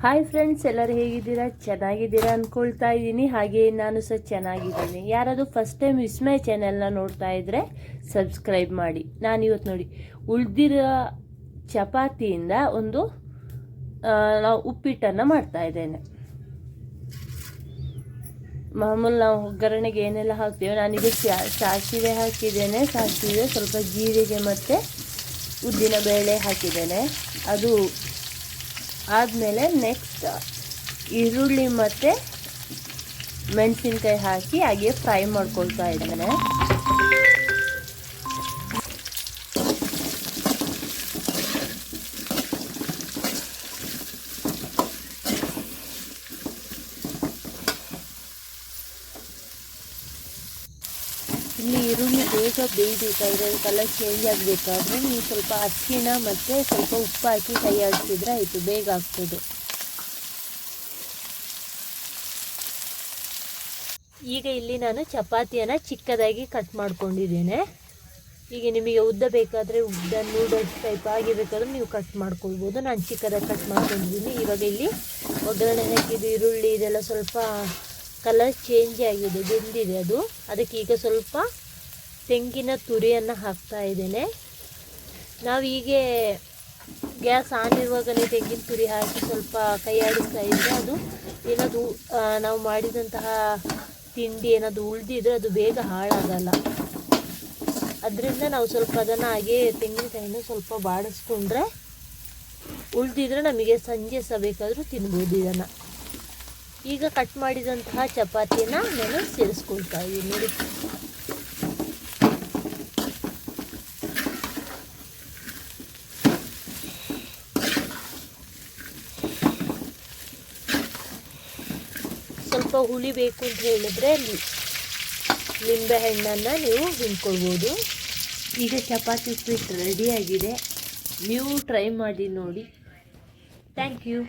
Hi friends, ಎಲ್ಲರೂ ಹೇಗಿದ್ದೀರಾ? ಚೆನ್ನಾಗಿದ್ದೀರಾ ಅಂದ್ಕೊಳ್ತಾ ಇದ್ದೀನಿ. ಹಾಗೆ ನಾನು ಸಹ ಚೆನ್ನಾಗಿದ್ದೀನಿ. ಯಾರಾದರೂ ಫಸ್ಟ್ ಟೈಮ್ ವಿಸ್ಮಯ ಚಾನೆಲ್ನ ನೋಡ್ತಾ ಇದ್ದರೆ ಸಬ್ಸ್ಕ್ರೈಬ್ ಮಾಡಿ. ನಾನಿವತ್ತು ನೋಡಿ ಉಳಿದಿರೋ ಚಪಾತಿಯಿಂದ ನಾವು ಉಪ್ಪಿಟ್ಟನ್ನು ಮಾಡ್ತಾ ಇದ್ದೇನೆ. ಮಾಮೂಲು ನಾವು ಒಗ್ಗರಣೆಗೆ ಏನೆಲ್ಲ ಹಾಕ್ತೇವೆ, ನಾನೀಗ ಸಾಸಿವೆ ಹಾಕಿದ್ದೇನೆ. ಸಾಸಿವೆ, ಸ್ವಲ್ಪ ಜೀರಿಗೆ ಮತ್ತು ಉದ್ದಿನ ಬೇಳೆ ಹಾಕಿದ್ದೇನೆ. ಅದು ಆದಮೇಲೆ ನೆಕ್ಸ್ಟ್ ಈರುಳ್ಳಿ ಮತ್ತು ಮೆಣಸಿನ್ಕಾಯಿ ಹಾಕಿ ಹಾಗೆ ಫ್ರೈ ಮಾಡ್ಕೊಳ್ತಾ ಇದ್ದೇನೆ. ಇಲ್ಲಿ ಈರುಳ್ಳಿ ಬೇಗ ಬೇಯಬೇಕಾದ್ರೆ, ಕಲರ್ ಚೇಂಜ್ ಆಗಬೇಕಾದ್ರೆ ನೀವು ಸ್ವಲ್ಪ ಅರಿಶಿಣ ಮತ್ತು ಸ್ವಲ್ಪ ಉಪ್ಪು ಹಾಕಿ ಕೈ ಆಡಿಸಿದ್ರೆ ಆಯಿತು, ಬೇಗ ಆಗ್ತದೆ. ಈಗ ಇಲ್ಲಿ ನಾನು ಚಪಾತಿಯನ್ನು ಚಿಕ್ಕದಾಗಿ ಕಟ್ ಮಾಡ್ಕೊಂಡಿದ್ದೇನೆ. ಈಗ ನಿಮಗೆ ಉದ್ದ ಬೇಕಾದರೆ ಉದ್ದ ನೂಡಲ್ಸ್ ಟೈಪ್ ಆಗಿಬೇಕಾದ್ರೆ ನೀವು ಕಟ್ ಮಾಡ್ಕೊಳ್ಬೋದು. ನಾನು ಚಿಕ್ಕದಾಗಿ ಕಟ್ ಮಾಡ್ಕೊಂಡಿದ್ದೀನಿ. ಇವಾಗ ಇಲ್ಲಿ ಒಗ್ಗರಣೆ ಹಾಕಿದ್ದು ಈರುಳ್ಳಿ ಇದೆಲ್ಲ ಸ್ವಲ್ಪ ಕಲರ್ ಚೇಂಜ್ ಆಗಿದೆ, ಬೆಂದಿದೆ ಅದು. ಅದಕ್ಕೆ ಈಗ ಸ್ವಲ್ಪ ತೆಂಗಿನ ತುರಿಯನ್ನು ಹಾಕ್ತಾ ಇದ್ದೇನೆ. ನಾವು ಹೀಗೆ ಗ್ಯಾಸ್ ಆನ್ ಇರುವಾಗಲೇ ತೆಂಗಿನ ತುರಿ ಹಾಕಿ ಸ್ವಲ್ಪ ಕೈ ಆಡಿಸ್ತಾ ಇದ್ದರೆ ಅದು ಏನಾದರೂ ನಾವು ಮಾಡಿದಂತಹ ತಿಂಡಿ ಏನಾದರೂ ಉಳಿದಿದ್ರೆ ಅದು ಬೇಗ ಹಾಳಾಗಲ್ಲ. ಅದರಿಂದ ನಾವು ಸ್ವಲ್ಪ ಅದನ್ನು ಹಾಗೆ ತೆಂಗಿನಕಾಯಿನ ಸ್ವಲ್ಪ ಬಾಡಿಸ್ಕೊಂಡ್ರೆ ಉಳಿದಿದ್ರೆ ನಮಗೆ ಸಂಜೆ ಸಹ ಬೇಕಾದರೂ ತಿನ್ಬೋದು ಇದನ್ನು. ಈಗ ಕಟ್ ಮಾಡಿದಂತಹ ಚಪಾತಿನ ನಾನು ಸೇರಿಸ್ಕೊಳ್ತಾ ಇದ್ದೀನಿ ನೋಡಿ. ಸ್ವಲ್ಪ ಹುಳಿ ಬೇಕು ಅಂತ ಹೇಳಿದ್ರೆ ಲಿಂಬೆ ಹಣ್ಣನ್ನು ನೀವು ಹಿಂಡ್ಕೊಳ್ಬೋದು. ಈಗ ಚಪಾತಿ ಉಪ್ಪಿಟ್ಟು ರೆಡಿಯಾಗಿದೆ. ನೀವು ಟ್ರೈ ಮಾಡಿ ನೋಡಿ. Thank you.